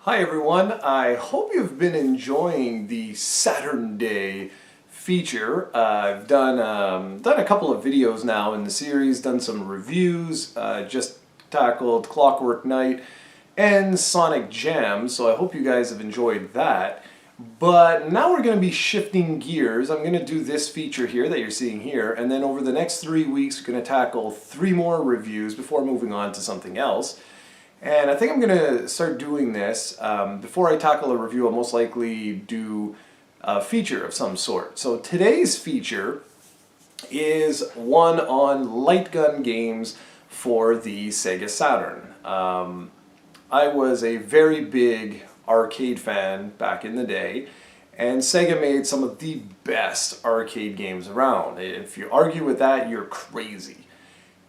Hi everyone, I hope you've been enjoying the Saturnday feature. I've done a couple of videos now in the series, done some reviews, just tackled Clockwork Knight and Sonic Jam, so I hope you guys have enjoyed that. But now we're going to be shifting gears. I'm going to do this feature here that you're seeing here, and then over the next 3 weeks we're going to tackle 3 more reviews before moving on to something else. And I think I'm going to start doing this. Before I tackle a review, I'll most likely do a feature of some sort. So today's feature is one on light gun games for the SEGA Saturn. I was a very big arcade fan back in the day, and Sega made some of the best arcade games around. If you argue with that, you're crazy.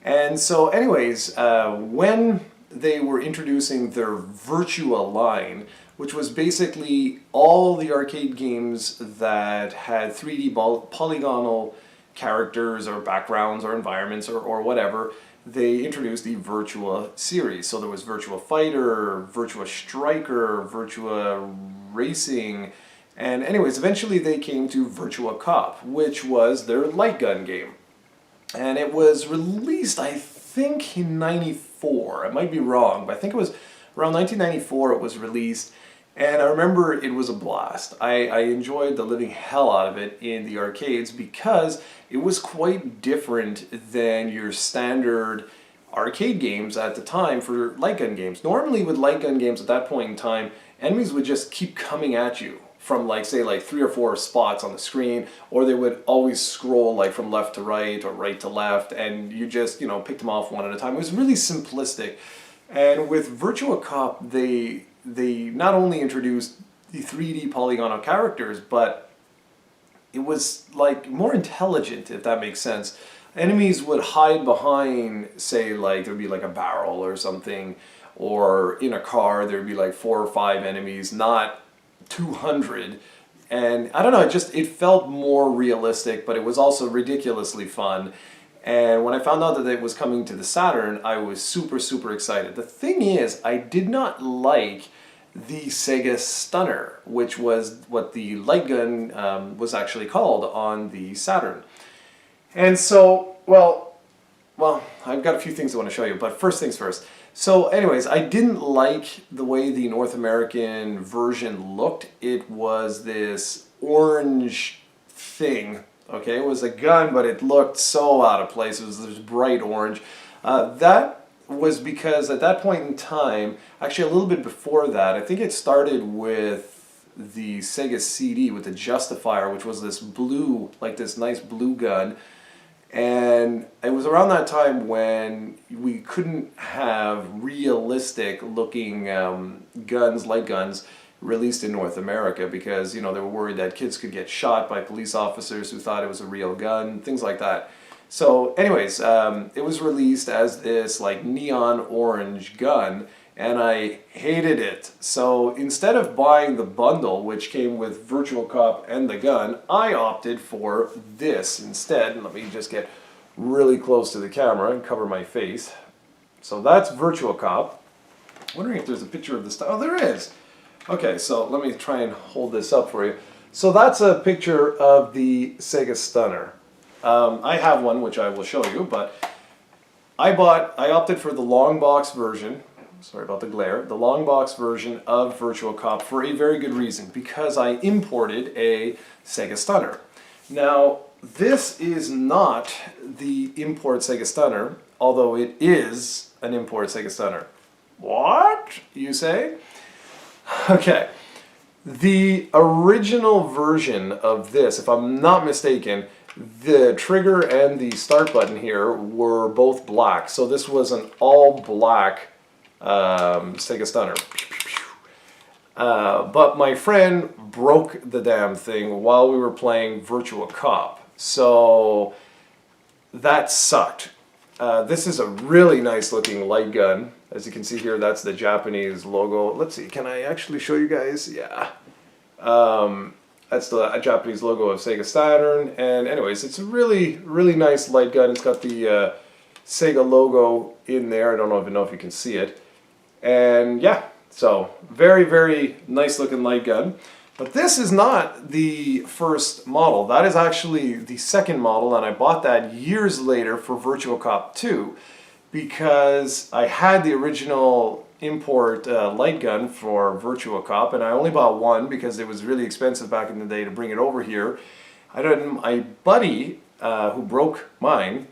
And so anyways, when they were introducing their Virtua line, which was basically all the arcade games that had 3D polygonal characters or backgrounds or environments or whatever. They introduced the Virtua series. So there was Virtua Fighter, Virtua Striker, Virtua Racing, and anyways, eventually they came to Virtua Cop, which was their light gun game. And it was released, I think, in '94. I might be wrong, but I think it was around 1994 it was released. And I remember it was a blast. I enjoyed the living hell out of it in the arcades because it was quite different than your standard arcade games at the time for light gun games. Normally with light gun games at that point in time, enemies would just keep coming at you from say 3 or 4 spots on the screen, or they would always scroll from left to right or right to left, and you just pick them off one at a time. It was really simplistic. And with Virtua Cop, they not only introduced the 3D polygonal characters, but it was more intelligent, if that makes sense. Enemies would hide behind, say, there'd be a barrel or something, or in a car there'd be 4 or 5 enemies, not 200. And I don't know, it felt more realistic, but it was also ridiculously fun. And when I found out that it was coming to the Saturn, I was super, super excited. The thing is, I did not like the SEGA Stunner, which was what the light gun was actually called on the Saturn. And so, well, I've got a few things I want to show you, but first things first. So anyways, I didn't like the way the North American version looked. It was this orange thing. Okay, it was a gun, but it looked so out of place. It was this bright orange. That was because at that point in time, actually a little bit before that, I think it started with the Sega CD with the Justifier, which was this blue, this nice blue gun. And it was around that time when we couldn't have realistic looking guns, light guns, released in North America because, they were worried that kids could get shot by police officers who thought it was a real gun, things like that. So anyways, it was released as this neon orange gun, and I hated it. So instead of buying the bundle, which came with Virtual Cop and the gun, I opted for this instead. Let me just get really close to the camera and cover my face. So that's Virtual Cop. Wondering if there's a picture of this. Oh, there is. Okay, so let me try and hold this up for you. So that's a picture of the SEGA Stunner. I have one which I will show you, but I opted for the long box version. Sorry about the glare. The long box version of Virtual Cop for a very good reason, because I imported a SEGA Stunner. Now, this is not the import SEGA Stunner, although it is an import SEGA Stunner. What, you say? Okay, the original version of this, if I'm not mistaken, the trigger and the start button here were both black. So this was an all black SEGA Stunner. But my friend broke the damn thing while we were playing Virtua Cop. So that sucked. This is a really nice looking light gun. As you can see here, that's the Japanese logo. Let's see, can I actually show you guys? Yeah. That's the Japanese logo of SEGA Saturn. And anyways, it's a really, really nice light gun. It's got the Sega logo in there. I don't even know if you can see it. And yeah, So very, very nice looking light gun. But this is not the first model. That is actually the second model, and I bought that years later for Virtua Cop 2 because I had the original import light gun for Virtua Cop, and I only bought one because it was really expensive back in the day to bring it over here. My buddy who broke mine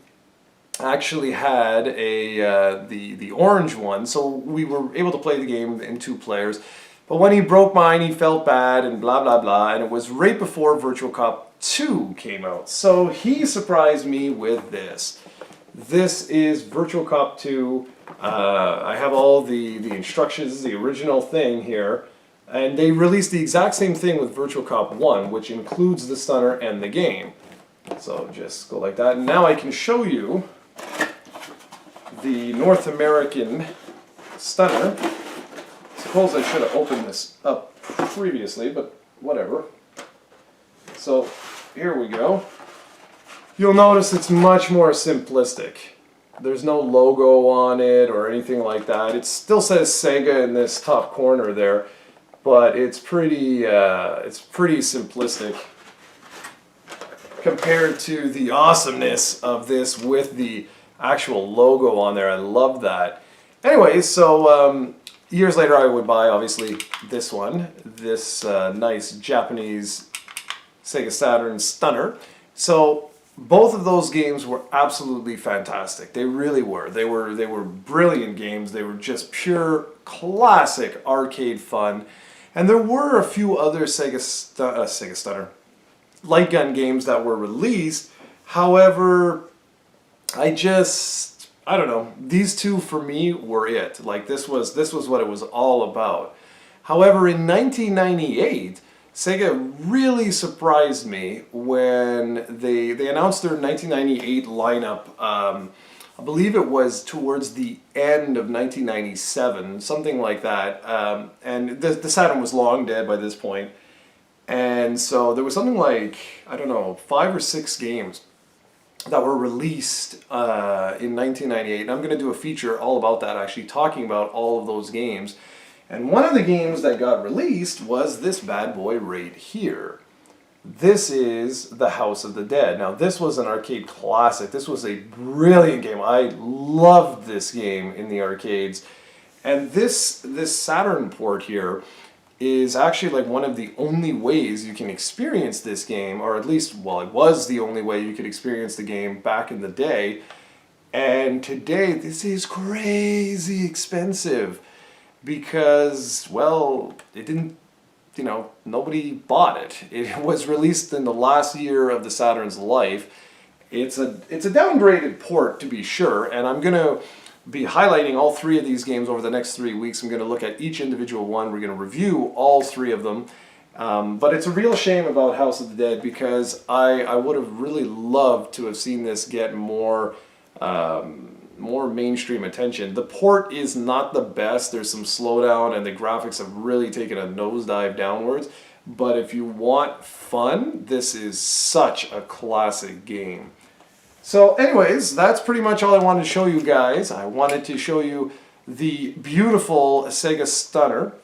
actually had the orange one, so we were able to play the game in 2 players. But when he broke mine, he felt bad and blah blah blah, and it was right before Virtua Cop 2 came out. So he surprised me with this. This is Virtua Cop 2. I have all the instructions, the original thing here, and they released the exact same thing with Virtua Cop 1, which includes the stunner and the game. So just go like that, and now I can show you the North American stunner. Suppose I should have opened this up previously, but whatever. So here we go. You'll notice it's much more simplistic. There's no logo on it or anything like that. It still says SEGA in this top corner there, but it's pretty simplistic compared to the awesomeness of this with the actual logo on there. I love that. Anyway, so years later I would buy, obviously, this one, this nice Japanese SEGA Saturn Stunner. So both of those games were absolutely fantastic. They really were. They were brilliant games. They were just pure classic arcade fun. And there were a few other SEGA Stunner light gun games that were released. However, I don't know. These two for me were it. Like this was what it was all about. However, in 1998, SEGA really surprised me when they announced their 1998 lineup. I believe it was towards the end of 1997, something like that. And the Saturn was long dead by this point. And so there was something like, I don't know, 5 or 6 games that were released in 1998. And I'm going to do a feature all about that, actually talking about all of those games. And one of the games that got released was this bad boy right here. This is The House of the Dead. Now this was an arcade classic. This was a brilliant game. I loved this game in the arcades. And this Saturn port here is actually like one of the only ways you can experience this game, or at least, well, it was the only way you could experience the game back in the day. And today this is crazy expensive because, well, it didn't, you know, nobody bought it. It was released in the last year of the Saturn's life. It's a downgraded port, to be sure, and I'm going to be highlighting all 3 of these games over the next 3 weeks. I'm going to look at each individual one. We're going to review all 3 of them. But it's a real shame about House of the Dead because I would have really loved to have seen this get more mainstream attention. The port is not the best. There's some slowdown and the graphics have really taken a nosedive downwards. But if you want fun, this is such a classic game. So anyways, that's pretty much all I wanted to show you guys. I wanted to show you the beautiful SEGA Stunner.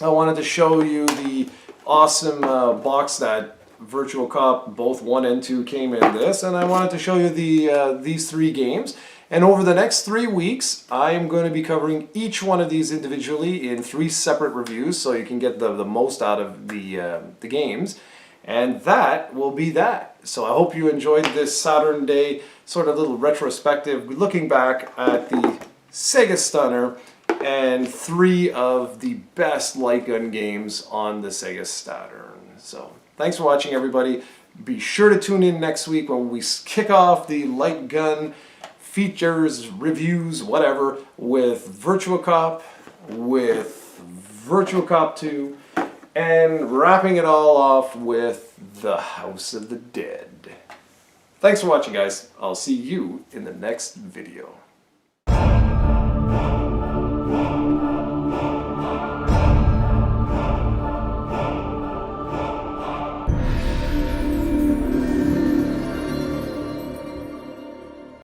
I wanted to show you the awesome box that Virtua Cop, both 1 and 2, came in this. And I wanted to show you these 3 games. And over the next 3 weeks, I am going to be covering each one of these individually in 3 separate reviews so you can get the most out of the games. And that will be that. So I hope you enjoyed this Saturday sort of little retrospective, looking back at the SEGA Stunner and 3 of the best light gun games on the SEGA Saturn. So thanks for watching, everybody. Be sure to tune in next week when we kick off the light gun features, reviews, whatever, with Virtua Cop, with Virtua Cop 2, and wrapping it all off with The House of the Dead. Thanks for watching, guys. I'll see you in the next video.